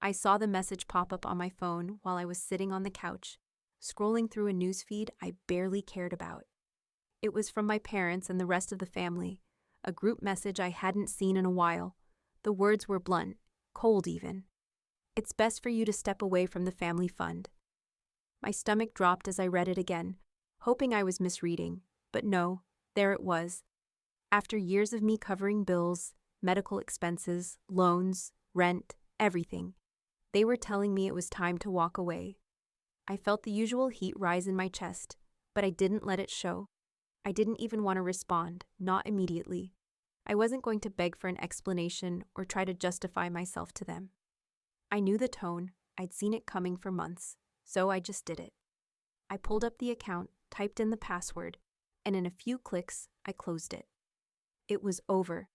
I saw the message pop up on my phone while I was sitting on the couch, scrolling through a newsfeed I barely cared about. It was from my parents and the rest of the family, a group message I hadn't seen in a while. The words were blunt, cold even. "It's best for you to step away from the family fund." My stomach dropped as I read it again, hoping I was misreading, but no, there it was. After years of me covering bills, medical expenses, loans, rent, everything, they were telling me it was time to walk away. I felt the usual heat rise in my chest, but I didn't let it show. I didn't even want to respond, not immediately. I wasn't going to beg for an explanation or try to justify myself to them. I knew the tone, I'd seen it coming for months, so I just did it. I pulled up the account, typed in the password, and in a few clicks, I closed it. It was over.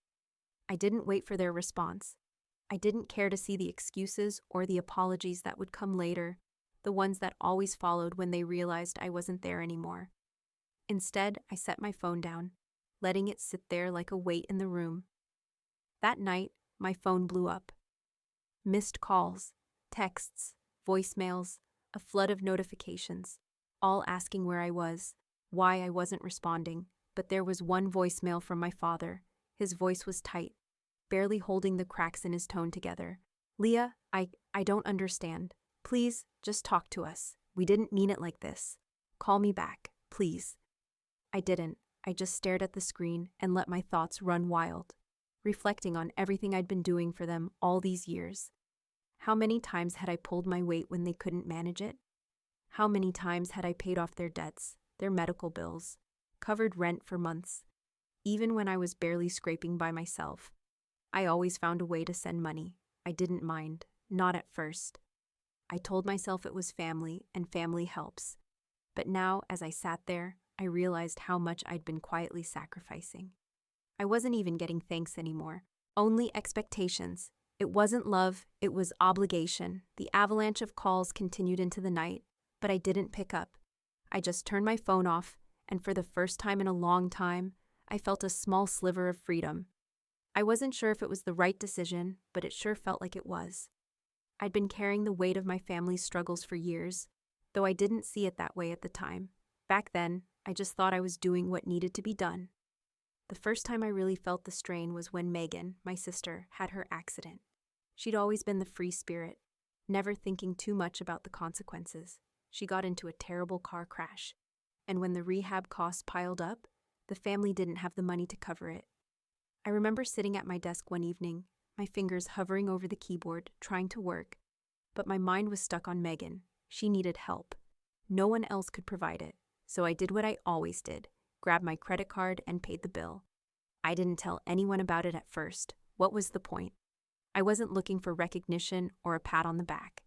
I didn't wait for their response. I didn't care to see the excuses or the apologies that would come later, the ones that always followed when they realized I wasn't there anymore. Instead, I set my phone down, letting it sit there like a weight in the room. That night, my phone blew up. Missed calls, texts, voicemails, a flood of notifications, all asking where I was, why I wasn't responding. But there was one voicemail from my father. His voice was tight, barely holding the cracks in his tone together. "Leah, I don't understand. Please, just talk to us. We didn't mean it like this. Call me back, please." I didn't. I just stared at the screen and let my thoughts run wild, reflecting on everything I'd been doing for them all these years. How many times had I pulled my weight when they couldn't manage it? How many times had I paid off their debts, their medical bills, covered rent for months? Even when I was barely scraping by myself, I always found a way to send money. I didn't mind, not at first. I told myself it was family and family helps. But now, as I sat there, I realized how much I'd been quietly sacrificing. I wasn't even getting thanks anymore, only expectations. It wasn't love, it was obligation. The avalanche of calls continued into the night, but I didn't pick up. I just turned my phone off, and for the first time in a long time, I felt a small sliver of freedom. I wasn't sure if it was the right decision, but it sure felt like it was. I'd been carrying the weight of my family's struggles for years, though I didn't see it that way at the time. Back then, I just thought I was doing what needed to be done. The first time I really felt the strain was when Megan, my sister, had her accident. She'd always been the free spirit, never thinking too much about the consequences. She got into a terrible car crash, and when the rehab costs piled up, the family didn't have the money to cover it. I remember sitting at my desk one evening, my fingers hovering over the keyboard, trying to work, but my mind was stuck on Megan. She needed help. No one else could provide it, so I did what I always did, grabbed my credit card and paid the bill. I didn't tell anyone about it at first. What was the point? I wasn't looking for recognition or a pat on the back.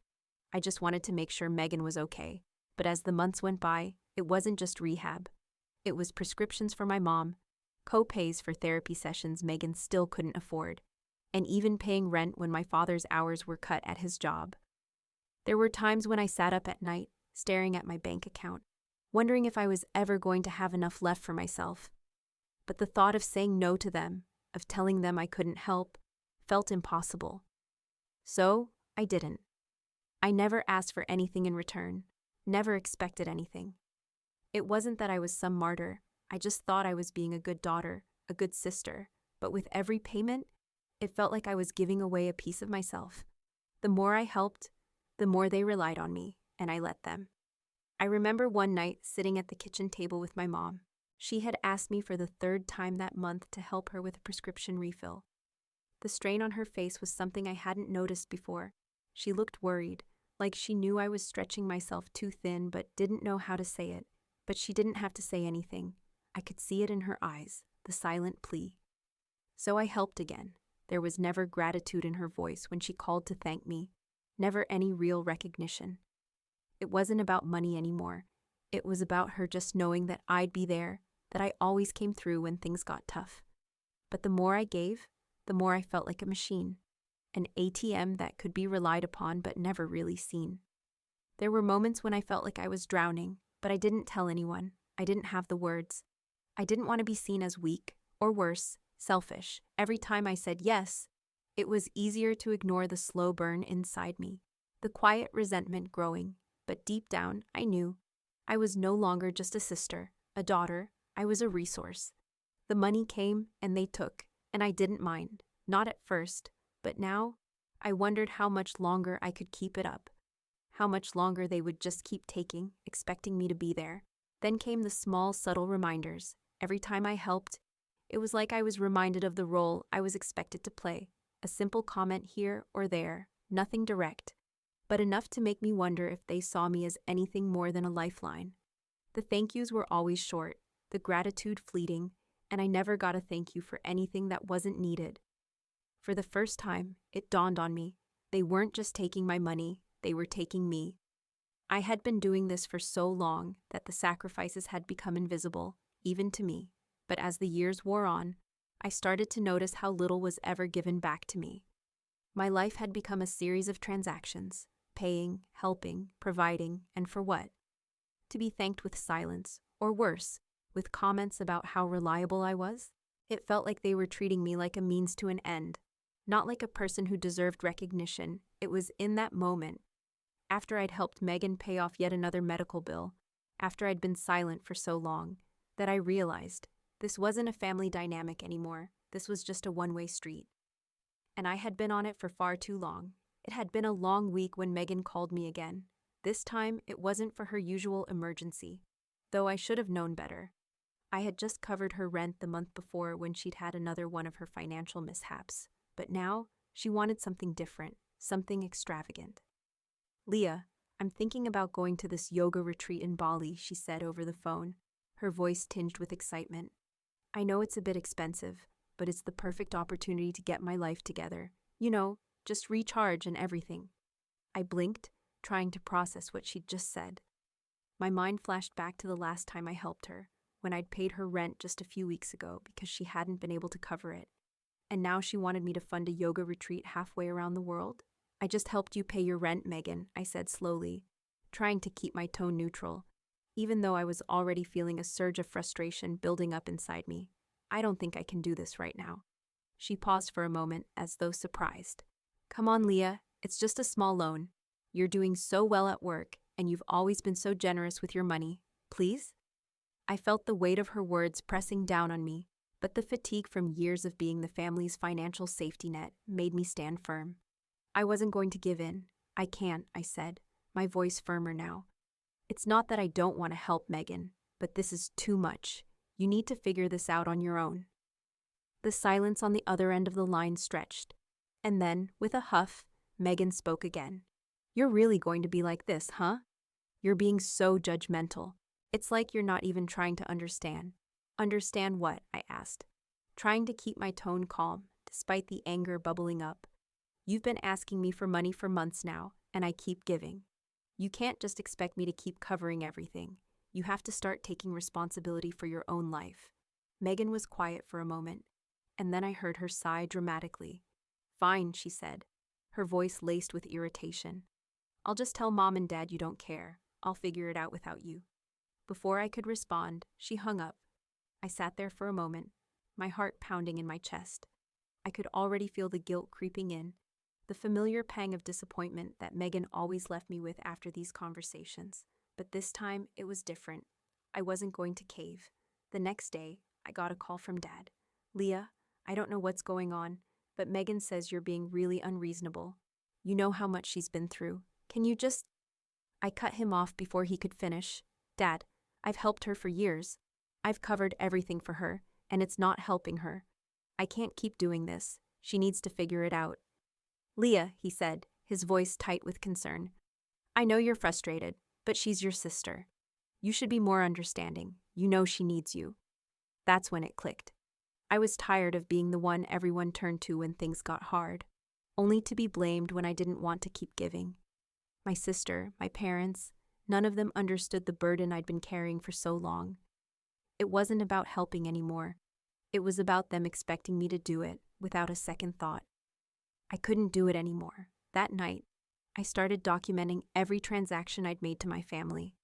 I just wanted to make sure Megan was okay. But as the months went by, it wasn't just rehab. It was prescriptions for my mom, co-pays for therapy sessions Megan still couldn't afford, and even paying rent when my father's hours were cut at his job. There were times when I sat up at night, staring at my bank account, wondering if I was ever going to have enough left for myself. But the thought of saying no to them, of telling them I couldn't help, felt impossible. So, I didn't. I never asked for anything in return, never expected anything. It wasn't that I was some martyr. I just thought I was being a good daughter, a good sister. But with every payment, it felt like I was giving away a piece of myself. The more I helped, the more they relied on me, and I let them. I remember one night sitting at the kitchen table with my mom. She had asked me for the third time that month to help her with a prescription refill. The strain on her face was something I hadn't noticed before. She looked worried, like she knew I was stretching myself too thin but didn't know how to say it. But she didn't have to say anything. I could see it in her eyes, the silent plea. So I helped again. There was never gratitude in her voice when she called to thank me, never any real recognition. It wasn't about money anymore. It was about her just knowing that I'd be there, that I always came through when things got tough. But the more I gave, the more I felt like a machine, an ATM that could be relied upon but never really seen. There were moments when I felt like I was drowning, but I didn't tell anyone. I didn't have the words. I didn't want to be seen as weak, or worse, selfish. Every time I said yes, It was easier to ignore the slow burn inside me, the quiet resentment growing, but deep down, I knew I was no longer just a sister, a daughter, I was a resource. The money came and they took, and I didn't mind, not at first, but now I wondered how much longer I could keep it up, how much longer they would just keep taking, expecting me to be there. Then came the small, subtle reminders. Every time I helped, it was like I was reminded of the role I was expected to play. A simple comment here or there, nothing direct, but enough to make me wonder if they saw me as anything more than a lifeline. The thank yous were always short, the gratitude fleeting, and I never got a thank you for anything that wasn't needed. For the first time, it dawned on me. They weren't just taking my money, they were taking me. I had been doing this for so long that the sacrifices had become invisible, even to me. But as the years wore on, I started to notice how little was ever given back to me. My life had become a series of transactions, paying, helping, providing, and for what? To be thanked with silence, or worse, with comments about how reliable I was. It felt like they were treating me like a means to an end, not like a person who deserved recognition. It was in that moment, after I'd helped Megan pay off yet another medical bill, after I'd been silent for so long, that I realized this wasn't a family dynamic anymore. This was just a one-way street. And I had been on it for far too long. It had been a long week when Megan called me again. This time, it wasn't for her usual emergency, though I should have known better. I had just covered her rent the month before when she'd had another one of her financial mishaps. But now, she wanted something different, something extravagant. "Leah, I'm thinking about going to this yoga retreat in Bali," she said over the phone, her voice tinged with excitement. "I know it's a bit expensive, but it's the perfect opportunity to get my life together. You know, just recharge and everything." I blinked, trying to process what she'd just said. My mind flashed back to the last time I helped her, when I'd paid her rent just a few weeks ago because she hadn't been able to cover it. And now she wanted me to fund a yoga retreat halfway around the world? "I just helped you pay your rent, Megan," I said slowly, trying to keep my tone neutral, even though I was already feeling a surge of frustration building up inside me. "I don't think I can do this right now." She paused for a moment, as though surprised. "Come on, Leah, it's just a small loan. You're doing so well at work, and you've always been so generous with your money. Please?" I felt the weight of her words pressing down on me, but the fatigue from years of being the family's financial safety net made me stand firm. I wasn't going to give in. "I can't," I said, my voice firmer now. "It's not that I don't want to help, Megan, but this is too much. You need to figure this out on your own." The silence on the other end of the line stretched, and then, with a huff, Megan spoke again. "You're really going to be like this, huh? You're being so judgmental. It's like you're not even trying to understand." "Understand what?" I asked, trying to keep my tone calm, despite the anger bubbling up. "You've been asking me for money for months now, and I keep giving. You can't just expect me to keep covering everything. You have to start taking responsibility for your own life." Megan was quiet for a moment, and then I heard her sigh dramatically. "Fine," she said, her voice laced with irritation. "I'll just tell Mom and Dad you don't care. I'll figure it out without you." Before I could respond, she hung up. I sat there for a moment, my heart pounding in my chest. I could already feel the guilt creeping in, the familiar pang of disappointment that Megan always left me with after these conversations. But this time, it was different. I wasn't going to cave. The next day, I got a call from Dad. "Leah, I don't know what's going on, but Megan says you're being really unreasonable. You know how much she's been through. Can you just—" I cut him off before he could finish. "Dad, I've helped her for years. I've covered everything for her, and it's not helping her. I can't keep doing this. She needs to figure it out." "Leah," he said, his voice tight with concern, "I know you're frustrated, but she's your sister. You should be more understanding. You know she needs you." That's when it clicked. I was tired of being the one everyone turned to when things got hard, only to be blamed when I didn't want to keep giving. My sister, my parents, none of them understood the burden I'd been carrying for so long. It wasn't about helping anymore. It was about them expecting me to do it without a second thought. I couldn't do it anymore. That night, I started documenting every transaction I'd made to my family.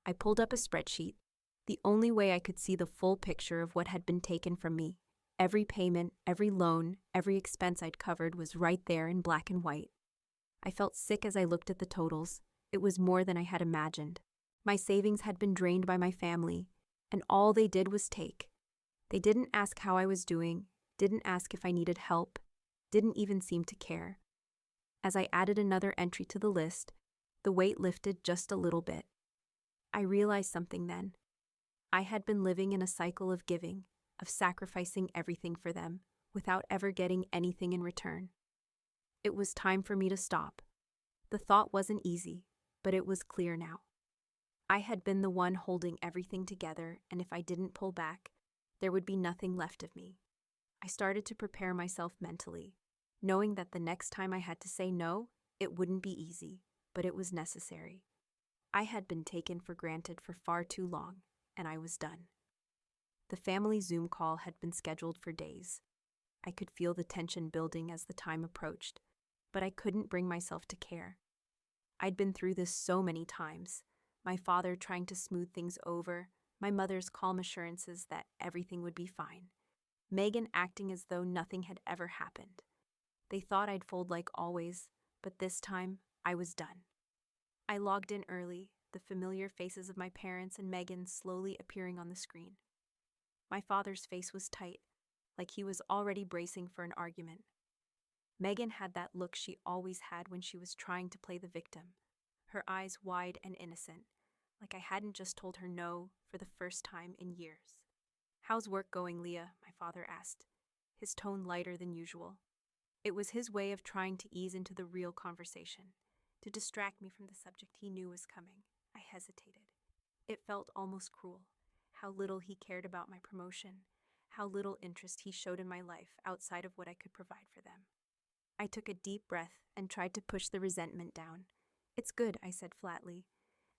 I pulled up a spreadsheet, the only way I could see the full picture of what had been taken from me. Every payment, every loan, every expense I'd covered was right there in black and white. I felt sick as I looked at the totals. It was more than I had imagined. My savings had been drained by my family, and all they did was take. They didn't ask how I was doing, didn't ask if I needed help, didn't even seem to care. As I added another entry to the list, the weight lifted just a little bit. I realized something then. I had been living in a cycle of giving, of sacrificing everything for them, without ever getting anything in return. It was time for me to stop. The thought wasn't easy, but it was clear now. I had been the one holding everything together, and if I didn't pull back, there would be nothing left of me. I started to prepare myself mentally, knowing that the next time I had to say no, it wouldn't be easy, but it was necessary. I had been taken for granted for far too long, and I was done. The family Zoom call had been scheduled for days. I could feel the tension building as the time approached, but I couldn't bring myself to care. I'd been through this so many times. My father trying to smooth things over, my mother's calm assurances that everything would be fine, Megan acting as though nothing had ever happened. They thought I'd fold like always, but this time, I was done. I logged in early, the familiar faces of my parents and Megan slowly appearing on the screen. My father's face was tight, like he was already bracing for an argument. Megan had that look she always had when she was trying to play the victim, her eyes wide and innocent, like I hadn't just told her no for the first time in years. "How's work going, Leah?" my father asked, his tone lighter than usual. It was his way of trying to ease into the real conversation, to distract me from the subject he knew was coming. I hesitated. It felt almost cruel, how little he cared about my promotion, how little interest he showed in my life outside of what I could provide for them. I took a deep breath and tried to push the resentment down. "It's good," I said flatly.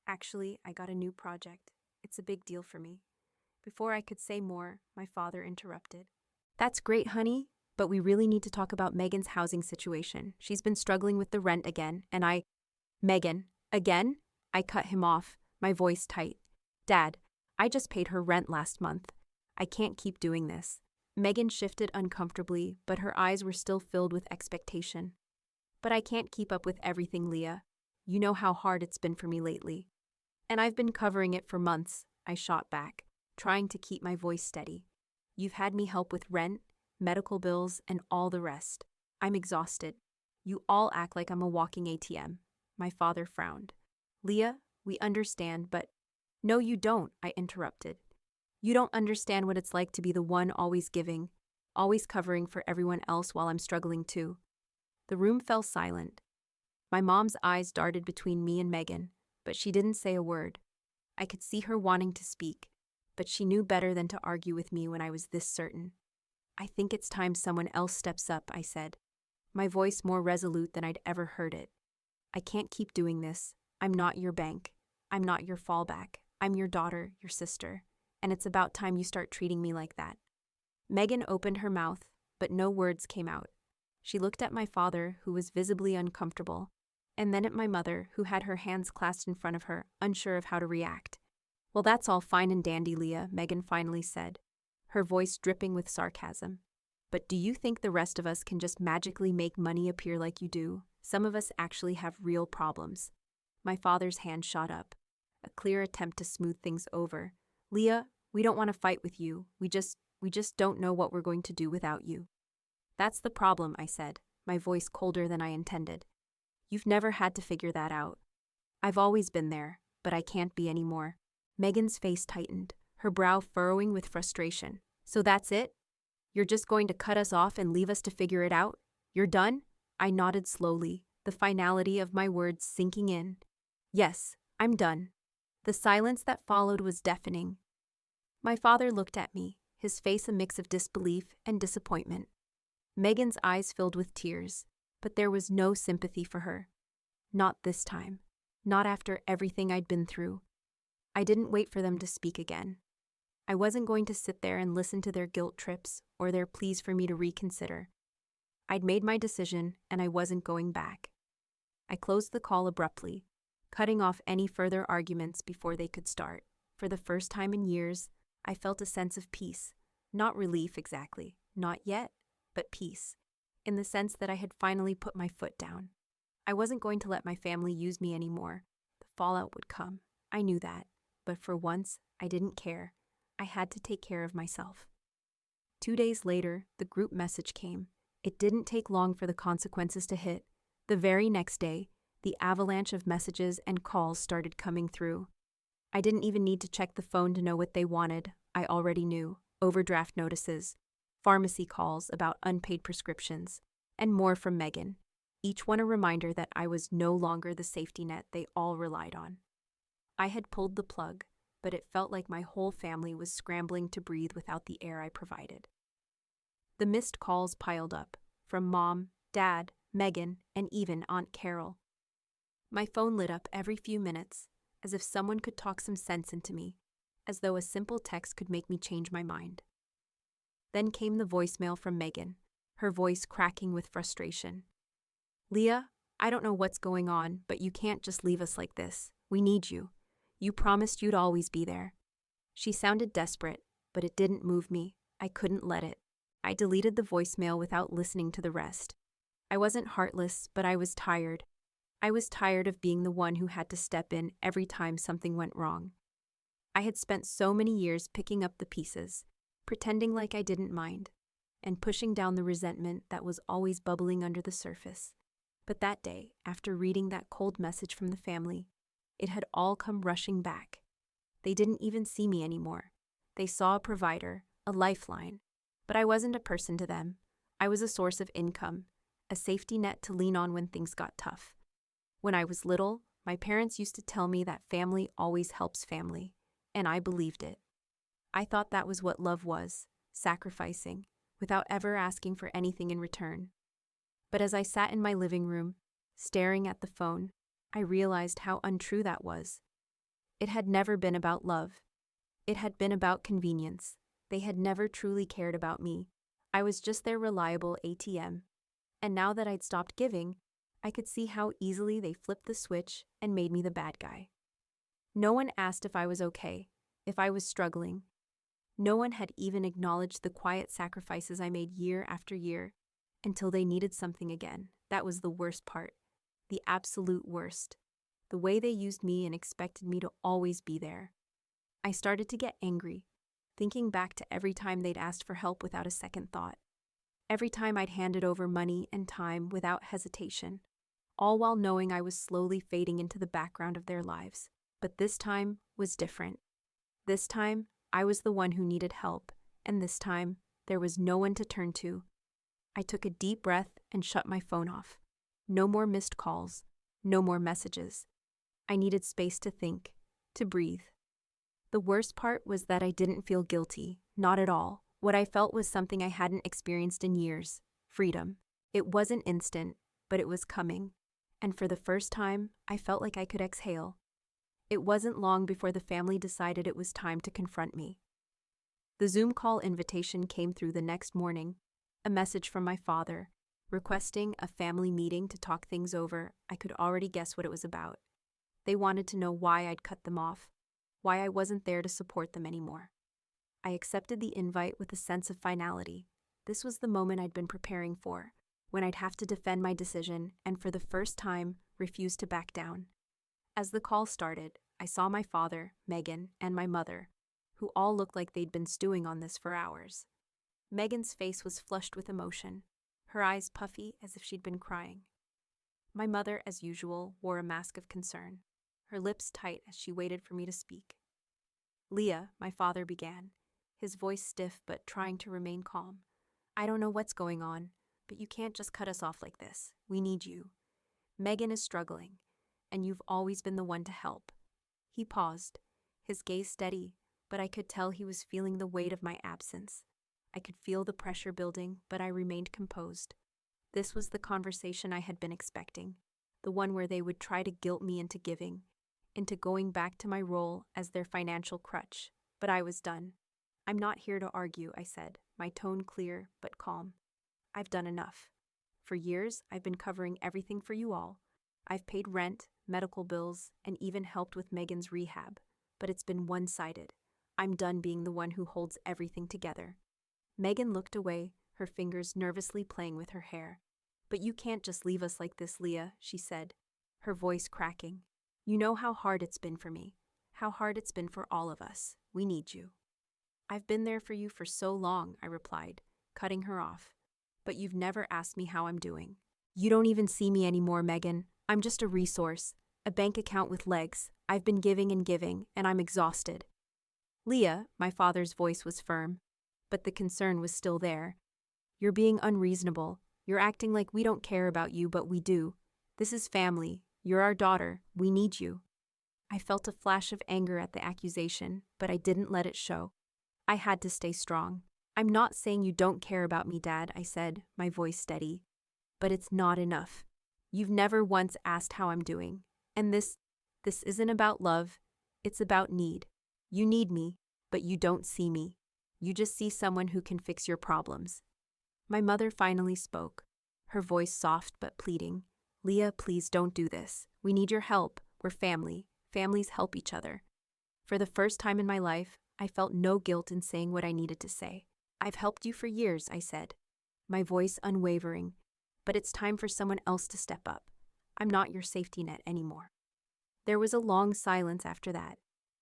"Actually, I got a new project. It's a big deal for me." Before I could say more, my father interrupted. "That's great, honey, but we really need to talk about Megan's housing situation. She's been struggling with the rent again, and Megan, again?" I cut him off, my voice tight. "Dad, I just paid her rent last month. I can't keep doing this." Megan shifted uncomfortably, but her eyes were still filled with expectation. "But I can't keep up with everything, Leah. You know how hard it's been for me lately." "And I've been covering it for months," I shot back, trying to keep my voice steady. "You've had me help with rent, medical bills, and all the rest. I'm exhausted. You all act like I'm a walking ATM." My father frowned. "Leah, we understand, but—" "No, you don't," I interrupted. "You don't understand what it's like to be the one always giving, always covering for everyone else while I'm struggling too." The room fell silent. My mom's eyes darted between me and Megan, but she didn't say a word. I could see her wanting to speak, but she knew better than to argue with me when I was this certain. "I think it's time someone else steps up," I said, my voice more resolute than I'd ever heard it. "I can't keep doing this. I'm not your bank. I'm not your fallback. I'm your daughter, your sister, and it's about time you start treating me like that." Megan opened her mouth, but no words came out. She looked at my father, who was visibly uncomfortable, and then at my mother, who had her hands clasped in front of her, unsure of how to react. "Well, that's all fine and dandy, Leah," Megan finally said, her voice dripping with sarcasm. "But do you think the rest of us can just magically make money appear like you do? Some of us actually have real problems." My father's hand shot up, a clear attempt to smooth things over. "Leah, we don't want to fight with you. We just don't know what we're going to do without you." "That's the problem," I said, my voice colder than I intended. "You've never had to figure that out. I've always been there, but I can't be anymore." Megan's face tightened, her brow furrowing with frustration. "So that's it? You're just going to cut us off and leave us to figure it out? You're done?" I nodded slowly, the finality of my words sinking in. "Yes, I'm done." The silence that followed was deafening. My father looked at me, his face a mix of disbelief and disappointment. Megan's eyes filled with tears, but there was no sympathy for her. Not this time. Not after everything I'd been through. I didn't wait for them to speak again. I wasn't going to sit there and listen to their guilt trips or their pleas for me to reconsider. I'd made my decision, and I wasn't going back. I closed the call abruptly, cutting off any further arguments before they could start. For the first time in years, I felt a sense of peace. Not relief exactly, not yet, but peace, in the sense that I had finally put my foot down. I wasn't going to let my family use me anymore. The fallout would come. I knew that. But for once, I didn't care. I had to take care of myself. 2 days later, the group message came. It didn't take long for the consequences to hit. The very next day, the avalanche of messages and calls started coming through. I didn't even need to check the phone to know what they wanted. I already knew. Overdraft notices, pharmacy calls about unpaid prescriptions, and more from Megan. Each one a reminder that I was no longer the safety net they all relied on. I had pulled the plug, but it felt like my whole family was scrambling to breathe without the air I provided. The missed calls piled up, from Mom, Dad, Megan, and even Aunt Carol. My phone lit up every few minutes, as if someone could talk some sense into me, as though a simple text could make me change my mind. Then came the voicemail from Megan, her voice cracking with frustration. "Leah, I don't know what's going on, but you can't just leave us like this. We need you. You promised you'd always be there." She sounded desperate, but it didn't move me. I couldn't let it. I deleted the voicemail without listening to the rest. I wasn't heartless, but I was tired. I was tired of being the one who had to step in every time something went wrong. I had spent so many years picking up the pieces, pretending like I didn't mind, and pushing down the resentment that was always bubbling under the surface. But that day, after reading that cold message from the family, it had all come rushing back. They didn't even see me anymore. They saw a provider, a lifeline, but I wasn't a person to them. I was a source of income, a safety net to lean on when things got tough. When I was little, my parents used to tell me that family always helps family, and I believed it. I thought that was what love was, sacrificing, without ever asking for anything in return. But as I sat in my living room, staring at the phone, I realized how untrue that was. It had never been about love. It had been about convenience. They had never truly cared about me. I was just their reliable ATM. And now that I'd stopped giving, I could see how easily they flipped the switch and made me the bad guy. No one asked if I was okay, if I was struggling. No one had even acknowledged the quiet sacrifices I made year after year until they needed something again. That was the worst part, the absolute worst. The way they used me and expected me to always be there. I started to get angry, thinking back to every time they'd asked for help without a second thought. Every time I'd handed over money and time without hesitation, all while knowing I was slowly fading into the background of their lives. But this time was different. This time, I was the one who needed help, and this time, there was no one to turn to. I took a deep breath and shut my phone off. No more missed calls, no more messages. I needed space to think, to breathe. The worst part was that I didn't feel guilty, not at all. What I felt was something I hadn't experienced in years, freedom. It wasn't instant, but it was coming. And for the first time, I felt like I could exhale. It wasn't long before the family decided it was time to confront me. The Zoom call invitation came through the next morning, a message from my father, requesting a family meeting to talk things over. I could already guess what it was about. They wanted to know why I'd cut them off, why I wasn't there to support them anymore. I accepted the invite with a sense of finality. This was the moment I'd been preparing for, when I'd have to defend my decision and for the first time refuse to back down. As the call started, I saw my father, Megan, and my mother, who all looked like they'd been stewing on this for hours. Megan's face was flushed with emotion, her eyes puffy as if she'd been crying. My mother, as usual, wore a mask of concern, her lips tight as she waited for me to speak. "Leah," my father began, his voice stiff but trying to remain calm. "I don't know what's going on, but you can't just cut us off like this. We need you. Megan is struggling, and you've always been the one to help." He paused, his gaze steady, but I could tell he was feeling the weight of my absence. I could feel the pressure building, but I remained composed. This was the conversation I had been expecting, the one where they would try to guilt me into giving, into going back to my role as their financial crutch. But I was done. "I'm not here to argue," I said, my tone clear but calm. "I've done enough. For years, I've been covering everything for you all. I've paid rent, medical bills, and even helped with Megan's rehab. But it's been one-sided. I'm done being the one who holds everything together." Megan looked away, her fingers nervously playing with her hair. "But you can't just leave us like this, Leah," she said, her voice cracking. "You know how hard it's been for me, how hard it's been for all of us. We need you." "I've been there for you for so long," I replied, cutting her off. "But you've never asked me how I'm doing. You don't even see me anymore, Megan. I'm just a resource, a bank account with legs. I've been giving, and I'm exhausted." "Leah," my father's voice was firm, but the concern was still there. "You're being unreasonable. You're acting like we don't care about you, but we do. This is family. You're our daughter. We need you." I felt a flash of anger at the accusation, but I didn't let it show. I had to stay strong. "I'm not saying you don't care about me, Dad," I said, my voice steady. "But it's not enough. You've never once asked how I'm doing. And this isn't about love. It's about need. You need me, but you don't see me. You just see someone who can fix your problems." My mother finally spoke, her voice soft but pleading. "Leah, please don't do this. We need your help. We're family. Families help each other." For the first time in my life, I felt no guilt in saying what I needed to say. "I've helped you for years," I said, my voice unwavering, "but it's time for someone else to step up. I'm not your safety net anymore." There was a long silence after that,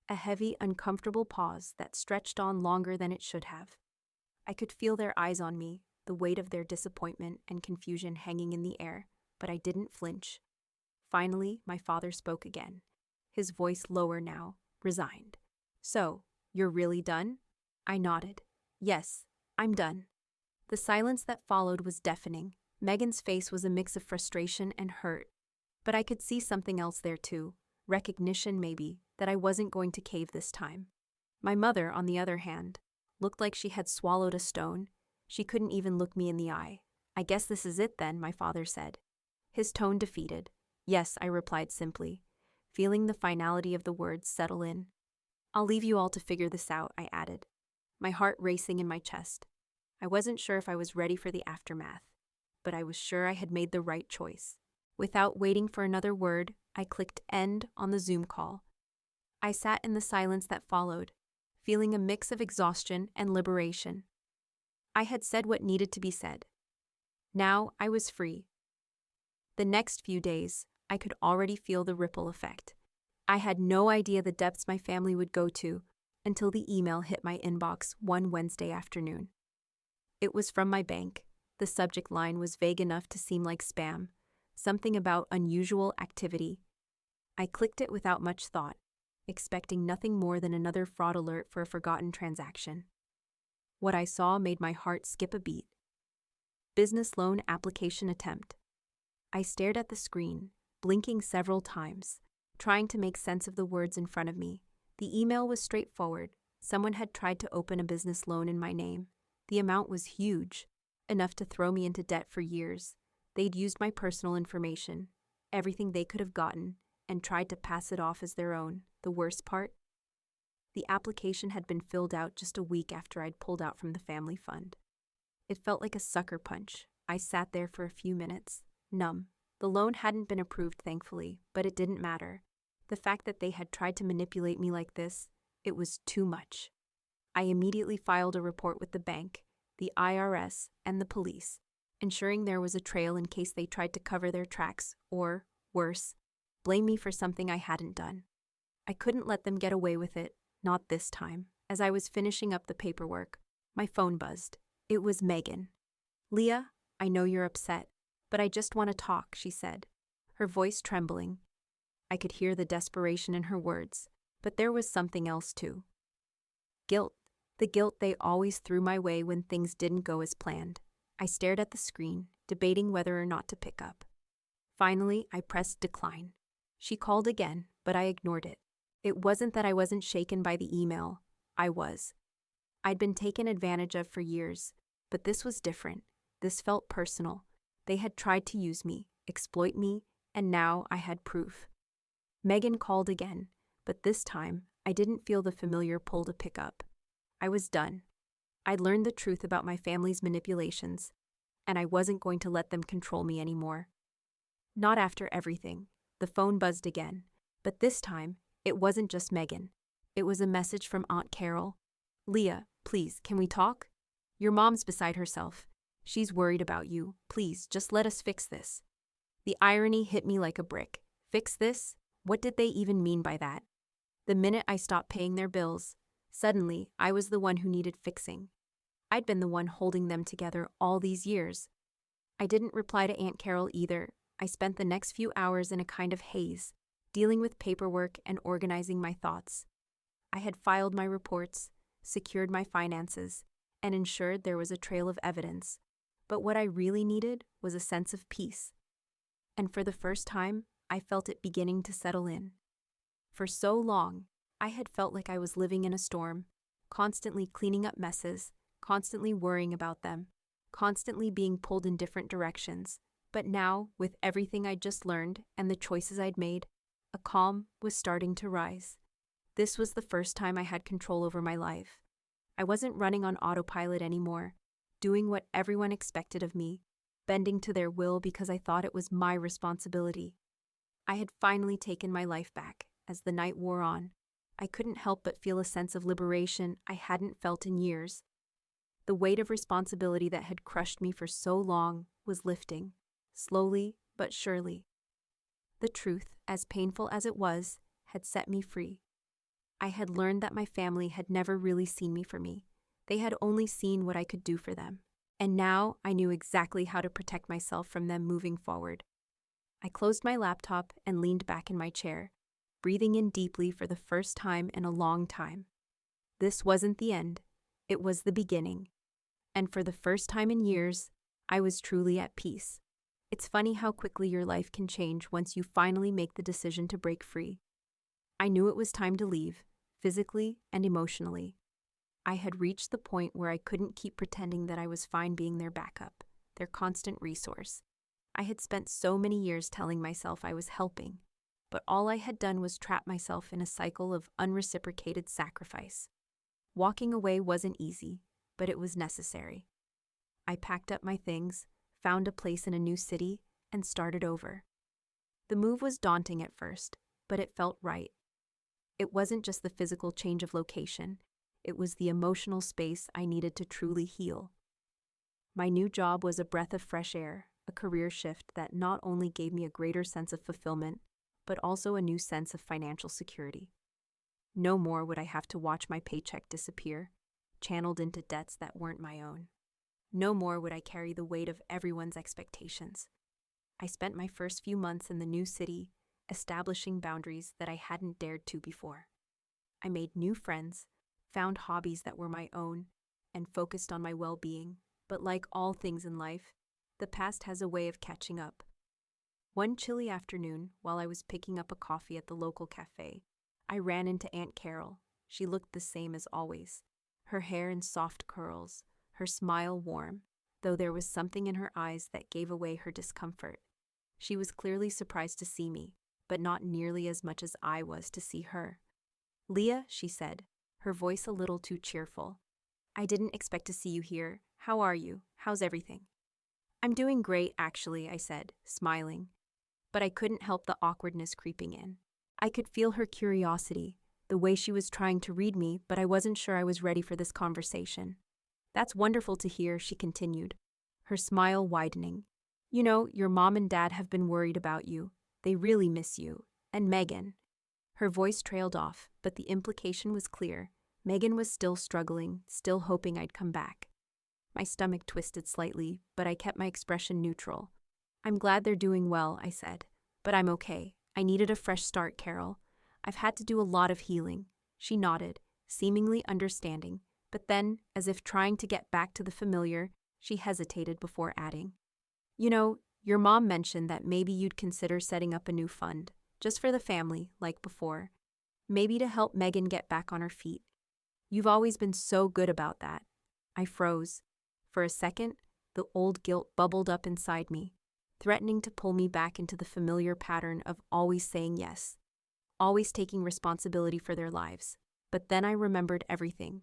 a heavy, uncomfortable pause that stretched on longer than it should have. I could feel their eyes on me, the weight of their disappointment and confusion hanging in the air, but I didn't flinch. Finally, my father spoke again, his voice lower now, resigned. "So, you're really done?" I nodded. "Yes, I'm done." The silence that followed was deafening. Megan's face was a mix of frustration and hurt, but I could see something else there too, recognition maybe, that I wasn't going to cave this time. My mother, on the other hand, looked like she had swallowed a stone. She couldn't even look me in the eye. "I guess this is it then," my father said, his tone defeated. "Yes," I replied simply, feeling the finality of the words settle in. "I'll leave you all to figure this out," I added, my heart racing in my chest. I wasn't sure if I was ready for the aftermath, but I was sure I had made the right choice. Without waiting for another word, I clicked end on the Zoom call. I sat in the silence that followed, feeling a mix of exhaustion and liberation. I had said what needed to be said. Now I was free. The next few days, I could already feel the ripple effect. I had no idea the depths my family would go to until the email hit my inbox one Wednesday afternoon. It was from my bank. The subject line was vague enough to seem like spam, something about unusual activity. I clicked it without much thought, expecting nothing more than another fraud alert for a forgotten transaction. What I saw made my heart skip a beat. Business loan application attempt. I stared at the screen, blinking several times, trying to make sense of the words in front of me. The email was straightforward. Someone had tried to open a business loan in my name. The amount was huge, enough to throw me into debt for years. They'd used my personal information, everything they could have gotten, and tried to pass it off as their own. The worst part? The application had been filled out just a week after I'd pulled out from the family fund. It felt like a sucker punch. I sat there for a few minutes, numb. The loan hadn't been approved, thankfully, but it didn't matter. The fact that they had tried to manipulate me like this, it was too much. I immediately filed a report with the bank, the IRS, and the police, ensuring there was a trail in case they tried to cover their tracks or, worse, blame me for something I hadn't done. I couldn't let them get away with it, not this time. As I was finishing up the paperwork, my phone buzzed. It was Megan. "Leah, I know you're upset, but I just want to talk," she said, her voice trembling. I could hear the desperation in her words, but there was something else too. Guilt. The guilt they always threw my way when things didn't go as planned. I stared at the screen, debating whether or not to pick up. Finally, I pressed decline. She called again, but I ignored it. It wasn't that I wasn't shaken by the email. I was. I'd been taken advantage of for years, but this was different. This felt personal. They had tried to use me, exploit me, and now I had proof. Megan called again, but this time, I didn't feel the familiar pull to pick up. I was done. I'd learned the truth about my family's manipulations, and I wasn't going to let them control me anymore. Not after everything. The phone buzzed again, but this time, it wasn't just Megan. It was a message from Aunt Carol. "Leah, please, can we talk? Your mom's beside herself. She's worried about you. Please, just let us fix this. The irony hit me like a brick. Fix this? What did they even mean by that? The minute I stopped paying their bills, suddenly I was the one who needed fixing. I'd been the one holding them together all these years. I didn't reply to Aunt Carol either. I spent the next few hours in a kind of haze, dealing with paperwork and organizing my thoughts. I had filed my reports, secured my finances, and ensured there was a trail of evidence. But what I really needed was a sense of peace. And for the first time, I felt it beginning to settle in. For so long, I had felt like I was living in a storm, constantly cleaning up messes, constantly worrying about them, constantly being pulled in different directions. But now, with everything I'd just learned and the choices I'd made, a calm was starting to rise. This was the first time I had control over my life. I wasn't running on autopilot anymore, doing what everyone expected of me, bending to their will because I thought it was my responsibility. I had finally taken my life back. As the night wore on, I couldn't help but feel a sense of liberation I hadn't felt in years. The weight of responsibility that had crushed me for so long was lifting, slowly but surely. The truth, as painful as it was, had set me free. I had learned that my family had never really seen me for me. They had only seen what I could do for them. And now I knew exactly how to protect myself from them moving forward. I closed my laptop and leaned back in my chair, breathing in deeply for the first time in a long time. This wasn't the end. It was the beginning. And for the first time in years, I was truly at peace. It's funny how quickly your life can change once you finally make the decision to break free. I knew it was time to leave, physically and emotionally. I had reached the point where I couldn't keep pretending that I was fine being their backup, their constant resource. I had spent so many years telling myself I was helping, but all I had done was trap myself in a cycle of unreciprocated sacrifice. Walking away wasn't easy, but it was necessary. I packed up my things, found a place in a new city, and started over. The move was daunting at first, but it felt right. It wasn't just the physical change of location, it was the emotional space I needed to truly heal. My new job was a breath of fresh air, a career shift that not only gave me a greater sense of fulfillment, but also a new sense of financial security. No more would I have to watch my paycheck disappear, channeled into debts that weren't my own. No more would I carry the weight of everyone's expectations. I spent my first few months in the new city, establishing boundaries that I hadn't dared to before. I made new friends, found hobbies that were my own, and focused on my well-being. But like all things in life, the past has a way of catching up. One chilly afternoon, while I was picking up a coffee at the local cafe, I ran into Aunt Carol. She looked the same as always, her hair in soft curls, her smile warm, though there was something in her eyes that gave away her discomfort. She was clearly surprised to see me, but not nearly as much as I was to see her. "Leah," she said, her voice a little too cheerful. "I didn't expect to see you here. How are you? How's everything?" "I'm doing great, actually," I said, smiling. But I couldn't help the awkwardness creeping in. I could feel her curiosity, the way she was trying to read me, but I wasn't sure I was ready for this conversation. "That's wonderful to hear," she continued, her smile widening. "You know, your mom and dad have been worried about you. They really miss you. And Megan." Her voice trailed off, but the implication was clear. Megan was still struggling, still hoping I'd come back. My stomach twisted slightly, but I kept my expression neutral. "I'm glad they're doing well," I said. "But I'm okay. I needed a fresh start, Carol. I've had to do a lot of healing." She nodded, seemingly understanding, but then, as if trying to get back to the familiar, she hesitated before adding, "You know, your mom mentioned that maybe you'd consider setting up a new fund, just for the family, like before. Maybe to help Megan get back on her feet. You've always been so good about that." I froze. For a second, the old guilt bubbled up inside me, threatening to pull me back into the familiar pattern of always saying yes, always taking responsibility for their lives. But then I remembered everything.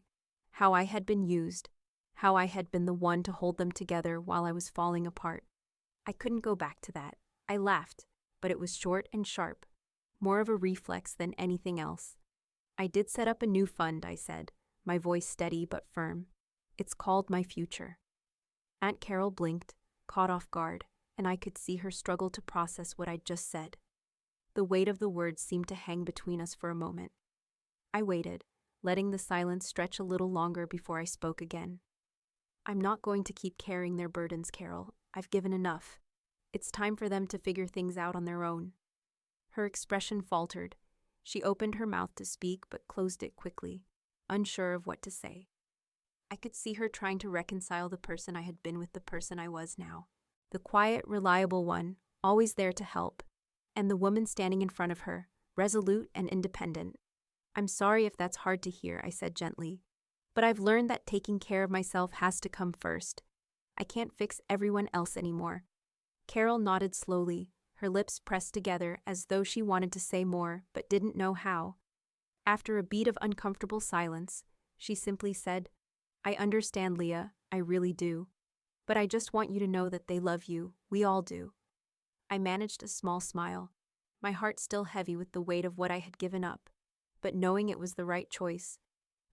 How I had been used, how I had been the one to hold them together while I was falling apart. I couldn't go back to that. I laughed, but it was short and sharp, more of a reflex than anything else. "I did set up a new fund," I said, my voice steady but firm. "It's called My Future." Aunt Carol blinked, caught off guard, and I could see her struggle to process what I'd just said. The weight of the words seemed to hang between us for a moment. I waited, letting the silence stretch a little longer before I spoke again. I'm not going to keep carrying their burdens, Carol. I've given enough. It's time for them to figure things out on their own. Her expression faltered. She opened her mouth to speak but closed it quickly, unsure of what to say. I could see her trying to reconcile the person I had been with the person I was now. The quiet, reliable one, always there to help, and the woman standing in front of her, resolute and independent. I'm sorry if that's hard to hear, I said gently, but I've learned that taking care of myself has to come first. I can't fix everyone else anymore. Carol nodded slowly, her lips pressed together as though she wanted to say more but didn't know how. After a beat of uncomfortable silence, she simply said, I understand, Leah, I really do. But I just want you to know that they love you, we all do. I managed a small smile, my heart still heavy with the weight of what I had given up, but knowing it was the right choice.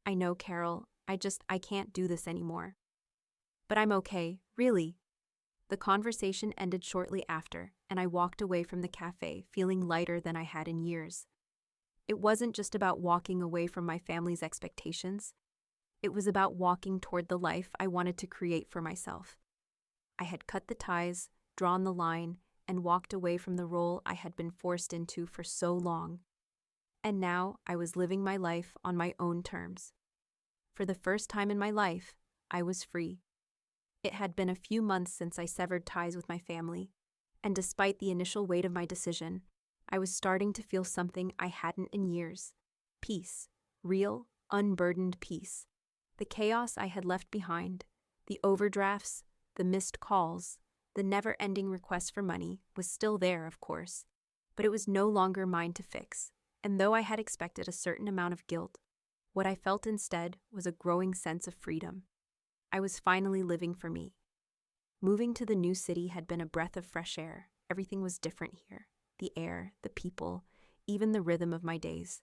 I know, Carol, I can't do this anymore. But I'm okay, really. The conversation ended shortly after, and I walked away from the cafe feeling lighter than I had in years. It wasn't just about walking away from my family's expectations. It was about walking toward the life I wanted to create for myself. I had cut the ties, drawn the line, and walked away from the role I had been forced into for so long. And now I was living my life on my own terms. For the first time in my life, I was free. It had been a few months since I severed ties with my family, and despite the initial weight of my decision, I was starting to feel something I hadn't in years. Peace. Real, unburdened peace. The chaos I had left behind, the overdrafts, the missed calls, the never-ending requests for money was still there, of course, but it was no longer mine to fix, and though I had expected a certain amount of guilt, what I felt instead was a growing sense of freedom. I was finally living for me. Moving to the new city had been a breath of fresh air. Everything was different here. The air, the people, even the rhythm of my days.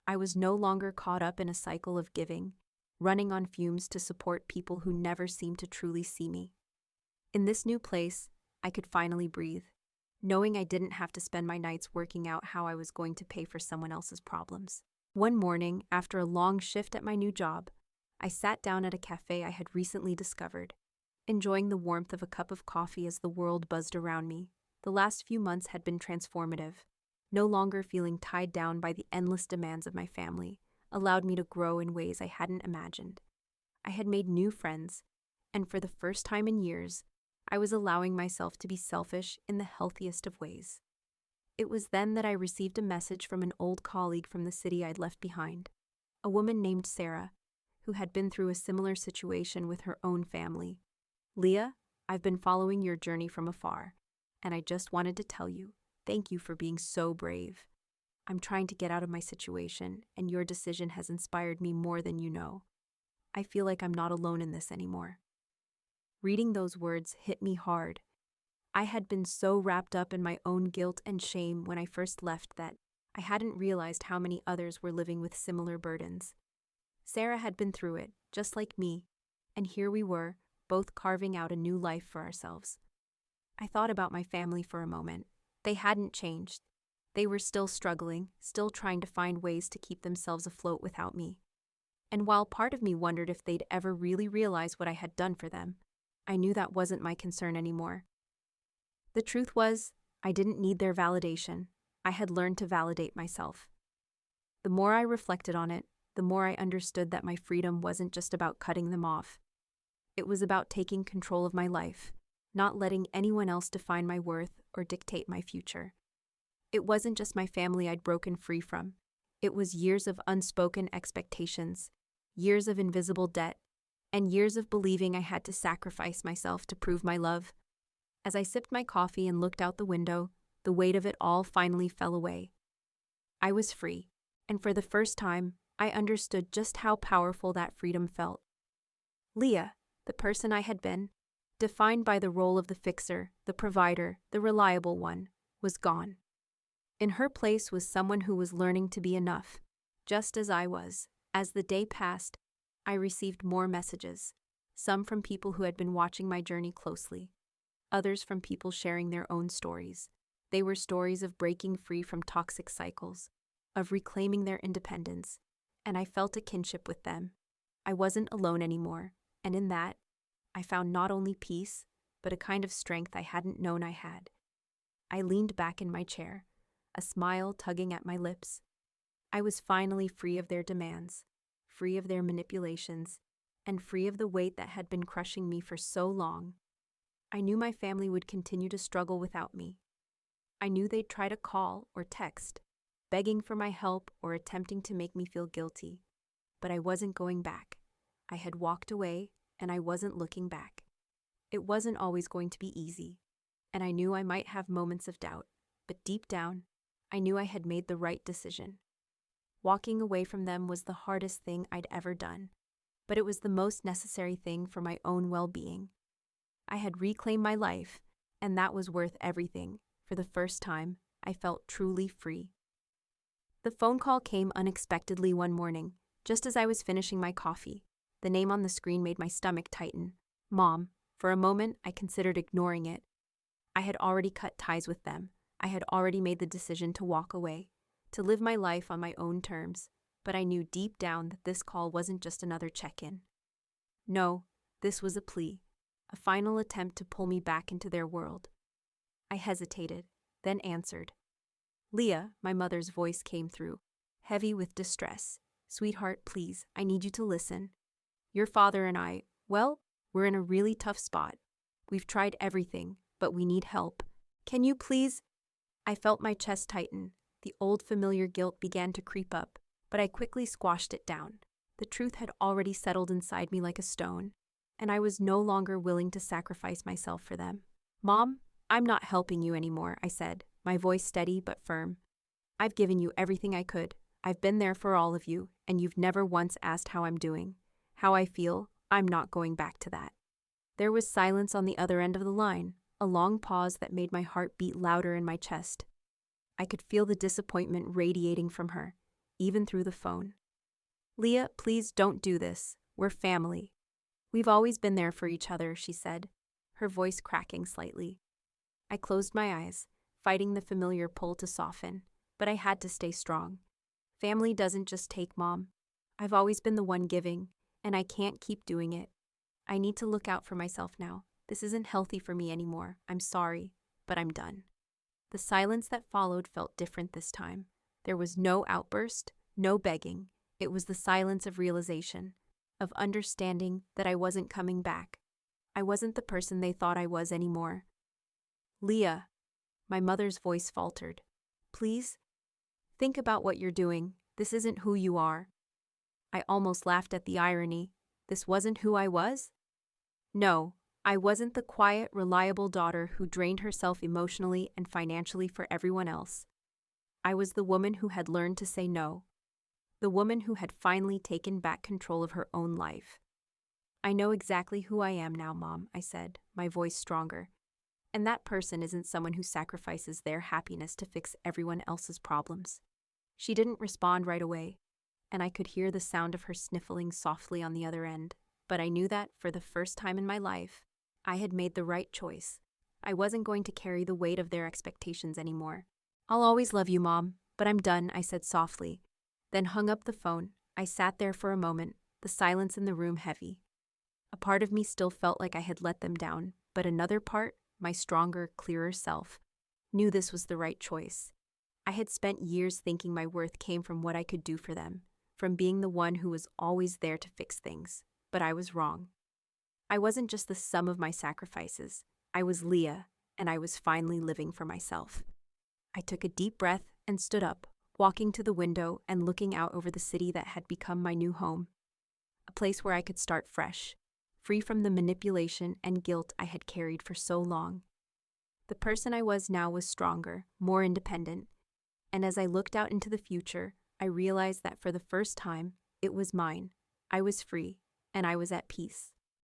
I was no longer caught up in a cycle of giving, running on fumes to support people who never seemed to truly see me. In this new place, I could finally breathe, knowing I didn't have to spend my nights working out how I was going to pay for someone else's problems. One morning, after a long shift at my new job, I sat down at a cafe I had recently discovered, enjoying the warmth of a cup of coffee as the world buzzed around me. The last few months had been transformative. No longer feeling tied down by the endless demands of my family allowed me to grow in ways I hadn't imagined. I had made new friends, and for the first time in years, I was allowing myself to be selfish in the healthiest of ways. It was then that I received a message from an old colleague from the city I'd left behind, a woman named Sarah, who had been through a similar situation with her own family. Leah, I've been following your journey from afar, and I just wanted to tell you, thank you for being so brave. I'm trying to get out of my situation, and your decision has inspired me more than you know. I feel like I'm not alone in this anymore. Reading those words hit me hard. I had been so wrapped up in my own guilt and shame when I first left that I hadn't realized how many others were living with similar burdens. Sarah had been through it, just like me, and here we were, both carving out a new life for ourselves. I thought about my family for a moment. They hadn't changed. They were still struggling, still trying to find ways to keep themselves afloat without me. And while part of me wondered if they'd ever really realize what I had done for them, I knew that wasn't my concern anymore. The truth was, I didn't need their validation. I had learned to validate myself. The more I reflected on it, the more I understood that my freedom wasn't just about cutting them off. It was about taking control of my life, not letting anyone else define my worth or dictate my future. It wasn't just my family I'd broken free from. It was years of unspoken expectations, years of invisible debt, and years of believing I had to sacrifice myself to prove my love. As I sipped my coffee and looked out the window, the weight of it all finally fell away. I was free, and for the first time, I understood just how powerful that freedom felt. Leah, the person I had been, defined by the role of the fixer, the provider, the reliable one, was gone. In her place was someone who was learning to be enough, just as I was. As the day passed, I received more messages, Some from people who had been watching my journey closely, others from people sharing their own stories. They were stories of breaking free from toxic cycles, of reclaiming their independence, and I felt a kinship with them. I wasn't alone anymore, and in that, I found not only peace, but a kind of strength I hadn't known I had. I leaned back in my chair, a smile tugging at my lips. I was finally free of their demands, free of their manipulations, and free of the weight that had been crushing me for so long. I knew my family would continue to struggle without me. I knew they'd try to call or text, begging for my help or attempting to make me feel guilty. But I wasn't going back. I had walked away, and I wasn't looking back. It wasn't always going to be easy, and I knew I might have moments of doubt, but deep down, I knew I had made the right decision. Walking away from them was the hardest thing I'd ever done, but it was the most necessary thing for my own well-being. I had reclaimed my life, and that was worth everything. For the first time, I felt truly free. The phone call came unexpectedly one morning, just as I was finishing my coffee. The name on the screen made my stomach tighten. Mom. For a moment, I considered ignoring it. I had already cut ties with them. I had already made the decision to walk away, to live my life on my own terms, but I knew deep down that this call wasn't just another check-in. No, this was a plea, a final attempt to pull me back into their world. I hesitated, then answered. Leah, my mother's voice came through, heavy with distress. Sweetheart, please, I need you to listen. Your father and I, well, we're in a really tough spot. We've tried everything, but we need help. Can you please? I felt my chest tighten. The old familiar guilt began to creep up, but I quickly squashed it down. The truth had already settled inside me like a stone, and I was no longer willing to sacrifice myself for them. Mom, I'm not helping you anymore, I said, my voice steady but firm. I've given you everything I could. I've been there for all of you, and you've never once asked how I'm doing, how I feel. I'm not going back to that. There was silence on the other end of the line, a long pause that made my heart beat louder in my chest. I could feel the disappointment radiating from her, even through the phone. Leah, please don't do this. We're family. We've always been there for each other, she said, her voice cracking slightly. I closed my eyes, fighting the familiar pull to soften, but I had to stay strong. Family doesn't just take, Mom. I've always been the one giving, and I can't keep doing it. I need to look out for myself now. This isn't healthy for me anymore. I'm sorry, but I'm done. The silence that followed felt different this time. There was no outburst, no begging. It was the silence of realization, of understanding that I wasn't coming back. I wasn't the person they thought I was anymore. Leah, my mother's voice faltered. Please, think about what you're doing. This isn't who you are. I almost laughed at the irony. This wasn't who I was? No, I wasn't the quiet, reliable daughter who drained herself emotionally and financially for everyone else. I was the woman who had learned to say no, the woman who had finally taken back control of her own life. I know exactly who I am now, Mom, I said, my voice stronger. And that person isn't someone who sacrifices their happiness to fix everyone else's problems. She didn't respond right away, and I could hear the sound of her sniffling softly on the other end. But I knew that, for the first time in my life, I had made the right choice. I wasn't going to carry the weight of their expectations anymore. I'll always love you, Mom, but I'm done, I said softly, then hung up the phone. I sat there for a moment, the silence in the room heavy. A part of me still felt like I had let them down, but another part, my stronger, clearer self, knew this was the right choice. I had spent years thinking my worth came from what I could do for them, from being the one who was always there to fix things. But I was wrong. I wasn't just the sum of my sacrifices. I was Leah, and I was finally living for myself. I took a deep breath and stood up, walking to the window and looking out over the city that had become my new home. A place where I could start fresh, free from the manipulation and guilt I had carried for so long. The person I was now was stronger, more independent, and as I looked out into the future, I realized that for the first time, it was mine. I was free, and I was at peace.